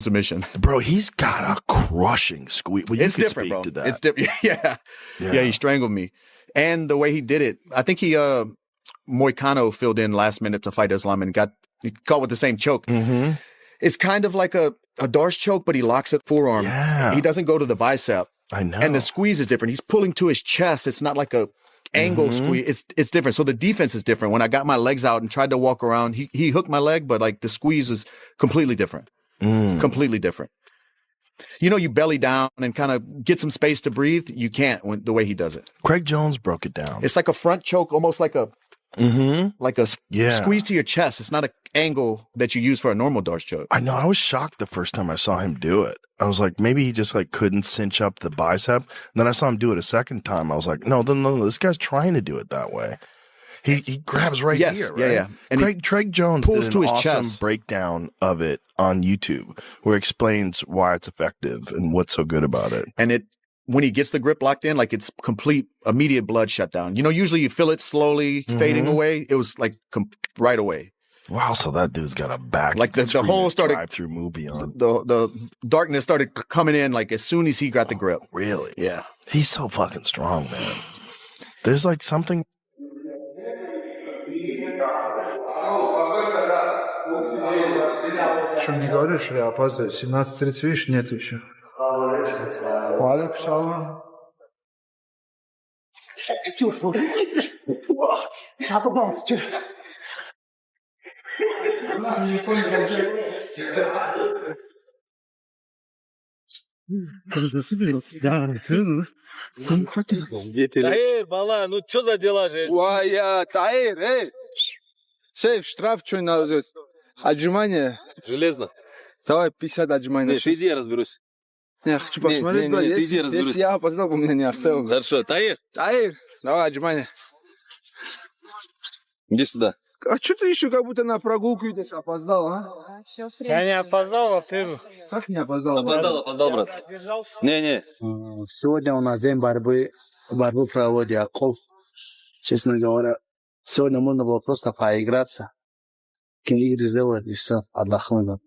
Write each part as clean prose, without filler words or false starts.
submission. Bro, he's got a crushing squeeze. Well, it's different, bro. It's different. Yeah, he strangled me. And the way he did it, I think he Moicano filled in last minute to fight Islam and got caught with the same choke. Mm-hmm. It's kind of like a Darce choke, but he locks it forearm. Yeah. He doesn't go to the bicep. I know. And the squeeze is different. He's pulling to his chest. It's not like a angle squeeze. It's different. So the defense is different. When I got my legs out and tried to walk around, he hooked my leg, but like the squeeze is completely different. Completely different. You know, you belly down and kind of get some space to breathe. You can't the way he does it. Craig Jones broke it down. It's like a front choke, almost like a squeeze to your chest. It's not an angle that you use for a normal Darce choke. I know. I was shocked the first time I saw him do it. I was like, maybe he just like couldn't cinch up the bicep. And then I saw him do it a second time. I was like, no, this guy's trying to do it that way. He grabs right here, right? Yeah. And Craig Jones pulls did to an his awesome chest. breakdown of it on YouTube where it explains why it's effective and what's so good about it. And when he gets the grip locked in, like it's complete, immediate blood shutdown. You know, usually you feel it slowly fading away. It was like right away. Wow, so that dude's got a back. Like the whole started drive-through movie on. The darkness started coming in like as soon as he got the grip. Really? Yeah. He's so fucking strong, man. There's like something. Что не говоришь, что я опаздываю? 17:30, видишь, нет еще. Валик, шалом. Таир, бала, ну что за дела же? Вая, Таир, эй! Сейф, штраф что надо? Отжимание. Железно. Давай 50 отжиманий. Нет, иди, я разберусь. Я хочу посмотреть, нет, иди, разберусь. если я опоздал, бы меня не оставил. Хорошо, Таир, Таир, давай отжимание. иди сюда. А что ты еще как будто на прогулку идешь, опоздал, а? Я не опоздал, во-первых. Как не опоздал? Опоздал, брат. Не. Сегодня у нас день борьбы проводяков. Честно говоря, сегодня можно было просто поиграться. Игры сделать и все, отдохнуть.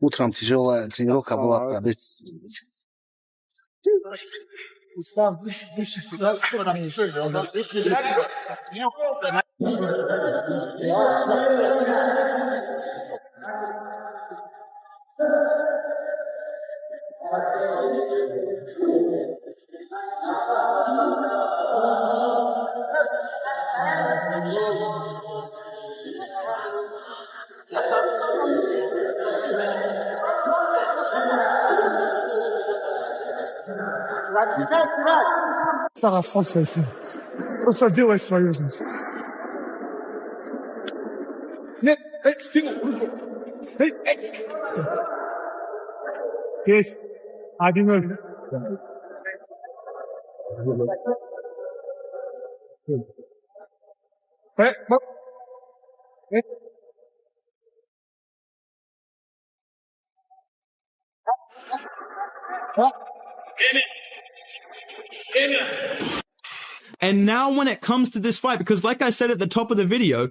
Утром тяжелая тренировка была. Расслабься, просто делай свою жизнь. Нет, стигай. Есть. 1-0. And now when it comes to this fight, because like I said at the top of the video,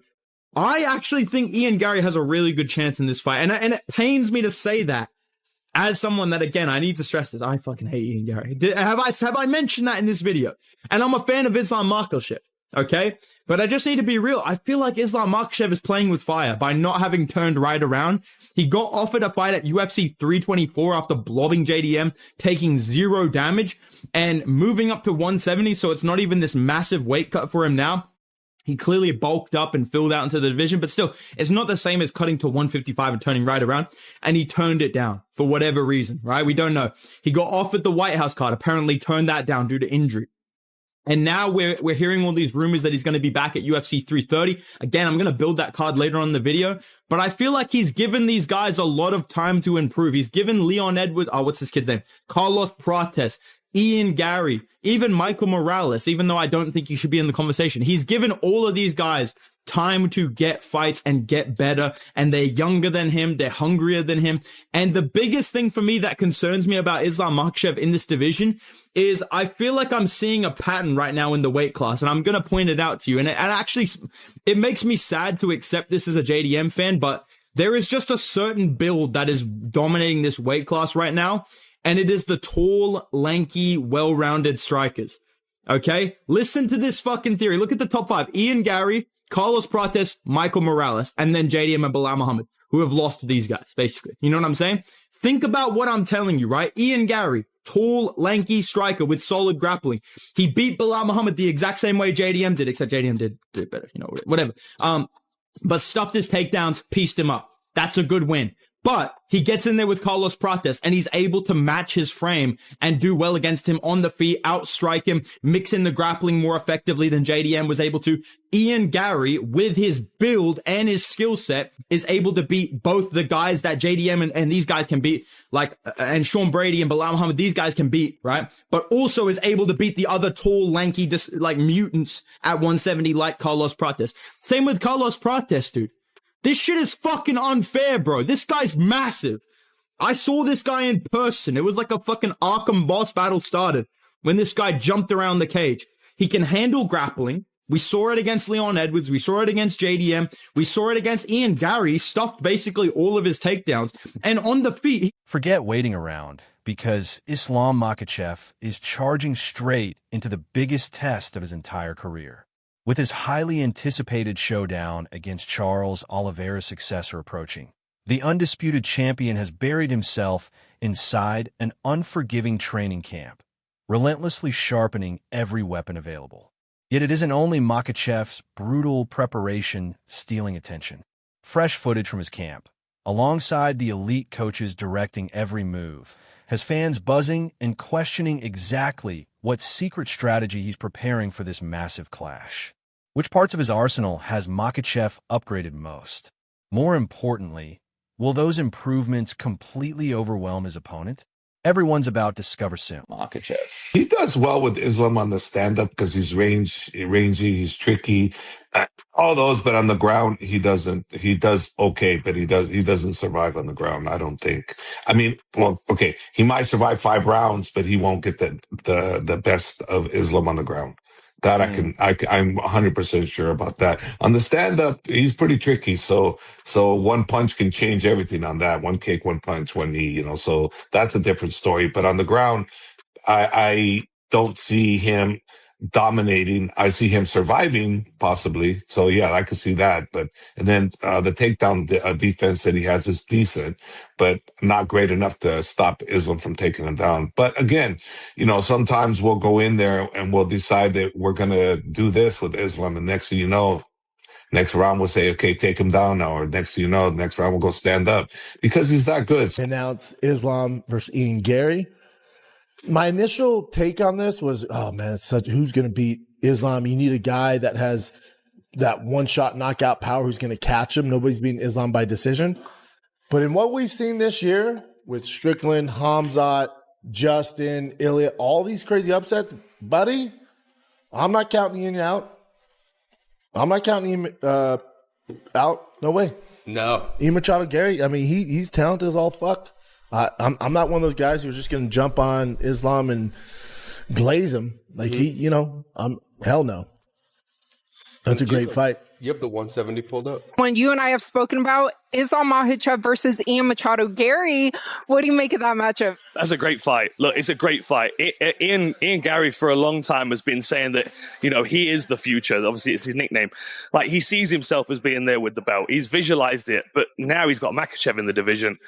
I actually think Ian Gary has a really good chance in this fight. And it pains me to say that as someone that, again, I need to stress this. I fucking hate Ian Gary. Have I mentioned that in this video? And I'm a fan of Islam Makhachev, okay? But I just need to be real. I feel like Islam Makhachev is playing with fire by not having turned right around. He got offered a fight at UFC 324 after blobbing JDM, taking 0 damage, and moving up to 170, so it's not even this massive weight cut for him now. He clearly bulked up and filled out into the division, but still, it's not the same as cutting to 155 and turning right around. And he turned it down for whatever reason, right? We don't know. He got offered the White House card, apparently turned that down due to injury. And now we're hearing all these rumors that he's going to be back at UFC 330. Again, I'm going to build that card later on in the video. But I feel like he's given these guys a lot of time to improve. He's given Leon Edwards, what's this kid's name? Carlos Prates, Ian Gary, even Michael Morales, even though I don't think he should be in the conversation. He's given all of these guys time to get fights and get better, and they're younger than him, they're hungrier than him. And the biggest thing for me that concerns me about Islam Makhachev in this division is I feel like I'm seeing a pattern right now in the weight class, and I'm going to point it out to you. And actually, it makes me sad to accept this as a JDM fan, but There is just a certain build that is dominating this weight class right now, and it is the tall, lanky, well-rounded strikers. Okay? Listen to this fucking theory. Look at the top 5. Ian Gary, Carlos Prates, Michael Morales, and then JDM and Bilal Muhammad, who have lost to these guys, basically. You know what I'm saying? Think about what I'm telling you, right? Ian Gary, tall, lanky striker with solid grappling. He beat Bilal Muhammad the exact same way JDM did, except JDM did better, you know, whatever. But stuffed his takedowns, pieced him up. That's a good win. But he gets in there with Carlos Prates and he's able to match his frame and do well against him on the feet, outstrike him, mix in the grappling more effectively than JDM was able to. Ian Gary, with his build and his skill set, is able to beat both the guys that JDM and these guys can beat, like, and Sean Brady and Bilal Muhammad, these guys can beat, right? But also is able to beat the other tall, lanky, like mutants at 170 like Carlos Prates. Same with Carlos Prates, dude. This shit is fucking unfair, bro. This guy's massive. I saw this guy in person. It was like a fucking Arkham boss battle started when this guy jumped around the cage. He can handle grappling. We saw it against Leon Edwards. We saw it against JDM. We saw it against Ian Gary. He stuffed basically all of his takedowns. And on the feet... Forget waiting around, because Islam Makhachev is charging straight into the biggest test of his entire career. With his highly anticipated showdown against Charles Oliveira's successor approaching, the undisputed champion has buried himself inside an unforgiving training camp, relentlessly sharpening every weapon available. Yet it isn't only Makhachev's brutal preparation stealing attention. Fresh footage from his camp, alongside the elite coaches directing every move, has fans buzzing and questioning exactly what secret strategy he's preparing for this massive clash. Which parts of his arsenal has Makhachev upgraded most? More importantly, will those improvements completely overwhelm his opponent? Everyone's about to discover soon. Makhachev. He does well with Islam on the stand-up because he's rangy, he's tricky, all those. But on the ground, he doesn't. He does okay, but he doesn't survive on the ground. I don't think. I mean, well, okay, he might survive 5 rounds, but he won't get the best of Islam on the ground. That I'm 100% sure about that. On the stand-up, he's pretty tricky. So one punch can change everything on that. One kick, one punch, one knee, you know, so that's a different story. But on the ground, I don't see him dominating. I see him surviving possibly. So yeah, I could see that. But, and then the takedown defense that he has is decent, but not great enough to stop Islam from taking him down. But again, you know, sometimes we'll go in there and we'll decide that we're going to do this with Islam. And next thing you know, next round we'll say, okay, take him down now. Or next thing you know, next round we'll go stand up because he's that good. Announce Islam versus Ian Gary. My initial take on this was, oh man, it's who's going to beat Islam? You need a guy that has that one-shot knockout power who's going to catch him. Nobody's beating Islam by decision. But in what we've seen this year with Strickland, Hamzat, Justin, Ilya, all these crazy upsets, buddy, I'm not counting Ian out. I'm not counting him out. No way. No. Ian Machado Gary, I mean, he's talented as all fuck. I'm not one of those guys who's just going to jump on Islam and glaze him. Like hell no. That's a great fight. You have the 170 pulled up. When you and I have spoken about Islam Makhachev versus Ian Machado Gary, what do you make of that matchup? That's a great fight. Look, it's a great fight. Ian Gary for a long time has been saying that, you know, he is the future. Obviously, it's his nickname. Like, he sees himself as being there with the belt. He's visualized it, but now he's got Makhachev in the division.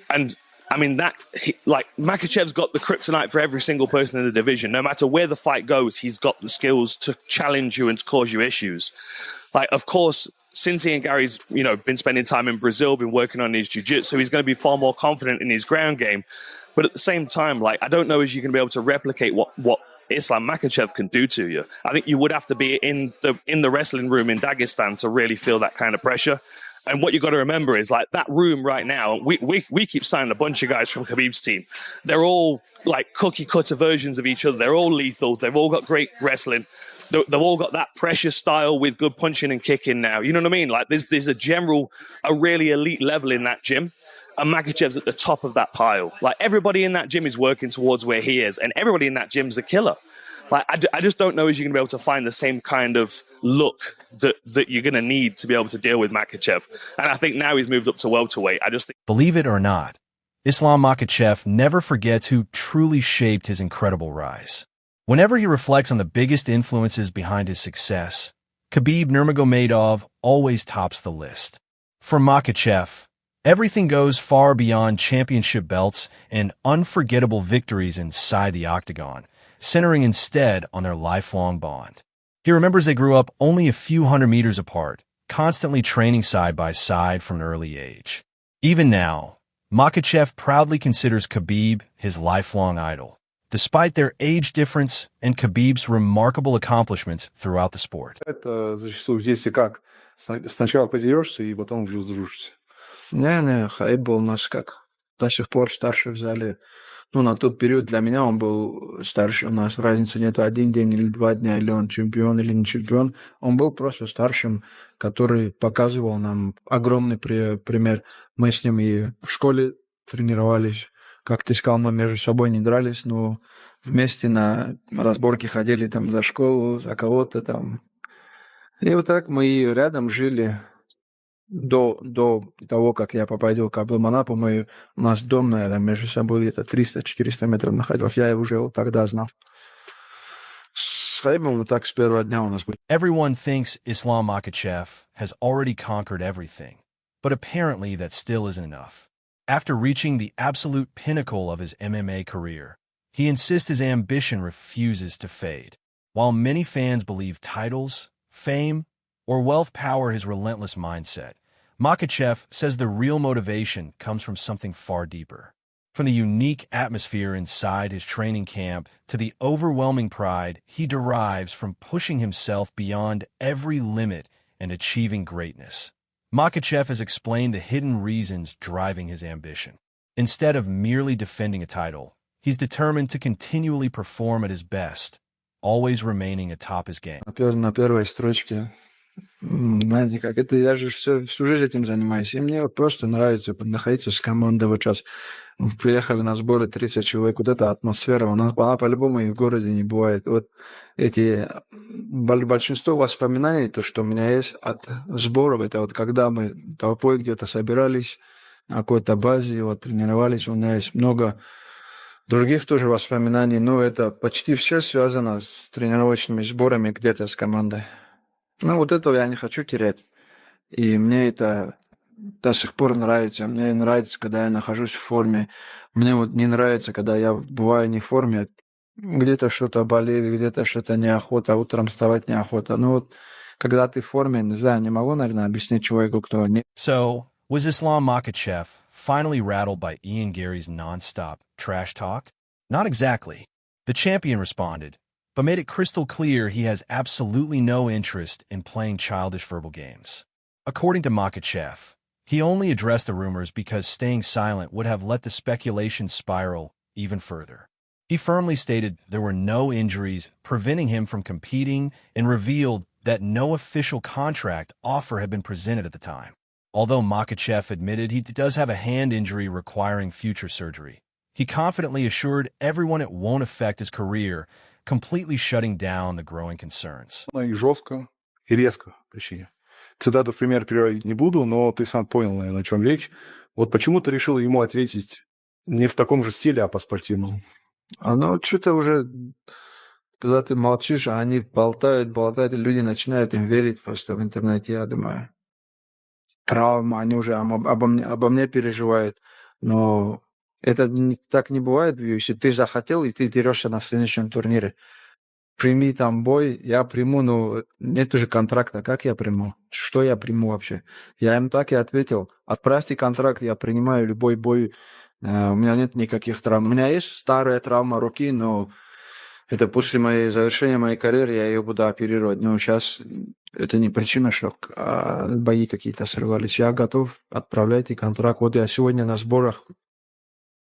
And I mean, Makhachev's got the kryptonite for every single person in the division. No matter where the fight goes, he's got the skills to challenge you and to cause you issues. Like, of course, since Ian Gary's, you know, been spending time in Brazil, been working on his jiu-jitsu, he's going to be far more confident in his ground game. But at the same time, like, I don't know if you're going to be able to replicate what Islam Makhachev can do to you. I think you would have to be in the wrestling room in Dagestan to really feel that kind of pressure. And what you got to remember is, like, that room right now, we keep signing a bunch of guys from Khabib's team. They're all like cookie cutter versions of each other. They're all lethal. They've all got great wrestling. They've all got that pressure style with good punching and kicking now. You know what I mean? Like, there's a really elite level in that gym. and Makhachev's at the top of that pile. Like, everybody in that gym is working towards where he is, and everybody in that gym's a killer. Like, I just don't know if you're going to be able to find the same kind of look that you're going to need to be able to deal with Makhachev. And I think now he's moved up to welterweight. I just think... Believe it or not, Islam Makhachev never forgets who truly shaped his incredible rise. Whenever he reflects on the biggest influences behind his success, Khabib Nurmagomedov always tops the list. For Makhachev, everything goes far beyond championship belts and unforgettable victories inside the octagon, centering instead on their lifelong bond. He remembers they grew up only a few hundred meters apart, constantly training side by side from an early age. Even now, Makhachev proudly considers Khabib his lifelong idol, despite their age difference and Khabib's remarkable accomplishments throughout the sport. Это зачастую здесь и как. Сначала подерешься и потом уже сдружишься. Не, Хаиб был у нас как. До сих пор старший в зале. Ну, на тот период для меня он был старше. У нас разницы нету 1 день или 2 дня, или он чемпион, или не чемпион. Он был просто старшим, который показывал нам огромный пример. Мы с ним и в школе тренировались. Как ты сказал, мы между собой не дрались, но вместе на разборки ходили там за школу, за кого-то там. И вот так мы и рядом жили. До того, как я попаду в Абдулманапу, у нас дом, наверное, между собой где-то 300-400 метров находился. Я уже его тогда знал. С Хаибом вот так с первого дня у нас был. Everyone thinks Islam Makhachev has already conquered everything, but apparently that still isn't enough. After reaching the absolute pinnacle of his MMA career, he insists his ambition refuses to fade. While many fans believe titles, fame, or wealth power his relentless mindset, Makhachev says the real motivation comes from something far deeper. From the unique atmosphere inside his training camp to the overwhelming pride he derives from pushing himself beyond every limit and achieving greatness. Makhachev has explained the hidden reasons driving his ambition. Instead of merely defending a title, he's determined to continually perform at his best, always remaining atop his game. На первой строчке. Знаете как, это я же всю жизнь этим занимаюсь. И мне просто нравится находиться с командой. Вот сейчас приехали на сборы 30 человек. Вот эта атмосфера, она по-любому и в городе не бывает. Вот эти большинство воспоминаний, то, что у меня есть от сборов, это вот когда мы толпой где-то собирались на какой-то базе, вот тренировались. У меня есть много других тоже воспоминаний. Но это почти все связано с тренировочными сборами где-то с командой. Ну, вот этого я не хочу терять. И мне это до сих пор нравится. Мне нравится, когда я нахожусь в форме. Мне вот не нравится, когда я бываю не в форме. Где-то что-то болит, где-то что-то неохота, утром вставать неохота. Ну вот, когда ты в форме, не знаю, не могу, наверное, объяснить человеку, кто не... So, was Islam Makhachev finally rattled by Ian Gary's non-stop trash talk? Not exactly. The champion responded, but made it crystal clear he has absolutely no interest in playing childish verbal games. According to Makhachev, he only addressed the rumors because staying silent would have let the speculation spiral even further. He firmly stated there were no injuries preventing him from competing and revealed that no official contract offer had been presented at the time. Although Makhachev admitted he does have a hand injury requiring future surgery, he confidently assured everyone it won't affect his career, completely shutting down the growing concerns. И жестко, и резко, точнее. Цитату в пример приводить не буду, но ты сам понял, наверное, о чем речь. Вот почему ты решил ему ответить не в таком же стиле, а по-спортивному? Ну, что-то уже, когда ты молчишь, а они болтают, и люди начинают им верить просто в интернете, я думаю. Травма, они уже обо мне переживают, но... Это так не бывает в UFC. Ты захотел, и ты дерешься на следующем турнире. Прими там бой, я приму, но нет уже контракта. Как я приму? Что я приму вообще? Я им так и ответил. Отправьте контракт, я принимаю любой бой. У меня нет никаких травм. У меня есть старая травма руки, но это после завершения моей карьеры я ее буду оперировать. Но сейчас это не причина, что бои какие-то срывались. Я готов, отправляйте контракт. Вот я сегодня на сборах.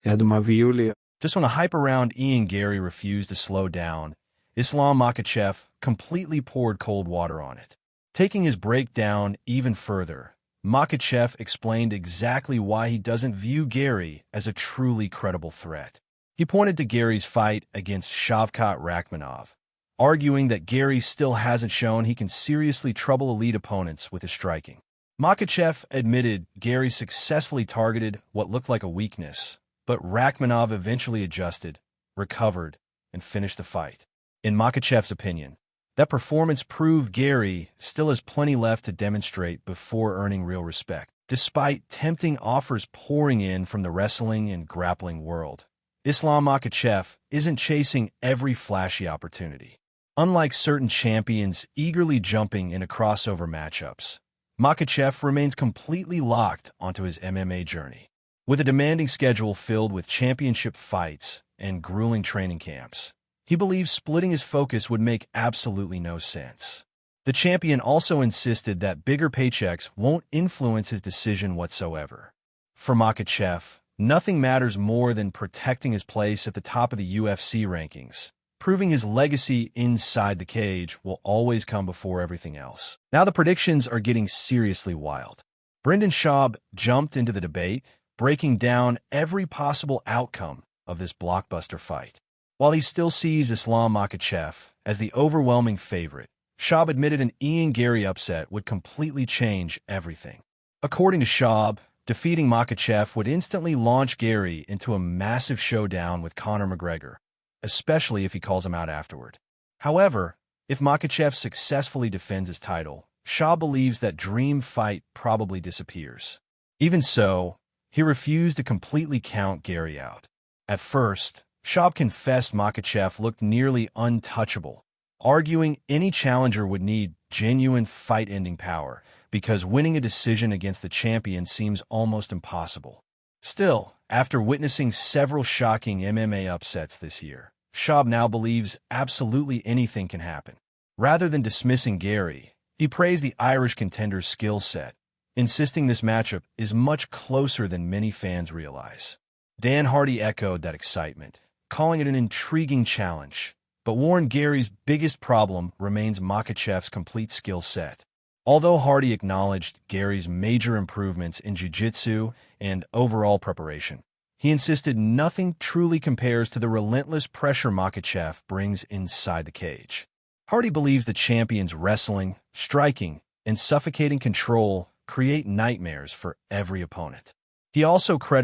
Я думаю, в июле. Just when a hype around Ian Gary refused to slow down, Islam Makhachev completely poured cold water on it. Taking his breakdown even further, Makhachev explained exactly why he doesn't view Gary as a truly credible threat. He pointed to Gary's fight against Shavkat Rakhmonov, arguing that Gary still hasn't shown he can seriously trouble elite opponents with his striking. Makhachev admitted Gary successfully targeted what looked like a weakness, but Rakhmonov eventually adjusted, recovered, and finished the fight. In Makhachev's opinion, that performance proved Gary still has plenty left to demonstrate before earning real respect. Despite tempting offers pouring in from the wrestling and grappling world, Islam Makhachev isn't chasing every flashy opportunity. Unlike certain champions eagerly jumping into crossover matchups, Makhachev remains completely locked onto his MMA journey. With a demanding schedule filled with championship fights and grueling training camps, he believes splitting his focus would make absolutely no sense. The champion also insisted that bigger paychecks won't influence his decision whatsoever. For Makhachev, nothing matters more than protecting his place at the top of the UFC rankings. Proving his legacy inside the cage will always come before everything else. Now the predictions are getting seriously wild. Brendan Schaub jumped into the debate, breaking down every possible outcome of this blockbuster fight. While he still sees Islam Makhachev as the overwhelming favorite, Schaub admitted an Ian Gary upset would completely change everything. According to Schaub, defeating Makhachev would instantly launch Gary into a massive showdown with Conor McGregor, especially if he calls him out afterward. However, if Makhachev successfully defends his title, Schaub believes that dream fight probably disappears. Even so, he refused to completely count Gary out. At first, Schaub confessed Makhachev looked nearly untouchable, arguing any challenger would need genuine fight-ending power because winning a decision against the champion seems almost impossible. Still, after witnessing several shocking MMA upsets this year, Schaub now believes absolutely anything can happen. Rather than dismissing Gary, he praised the Irish contender's skill set, insisting this matchup is much closer than many fans realize. Dan Hardy echoed that excitement, calling it an intriguing challenge, but warned Gary's biggest problem remains Makhachev's complete skill set. Although Hardy acknowledged Gary's major improvements in jiu-jitsu and overall preparation, he insisted nothing truly compares to the relentless pressure Makhachev brings inside the cage. Hardy believes the champion's wrestling, striking, and suffocating control create nightmares for every opponent. He also credited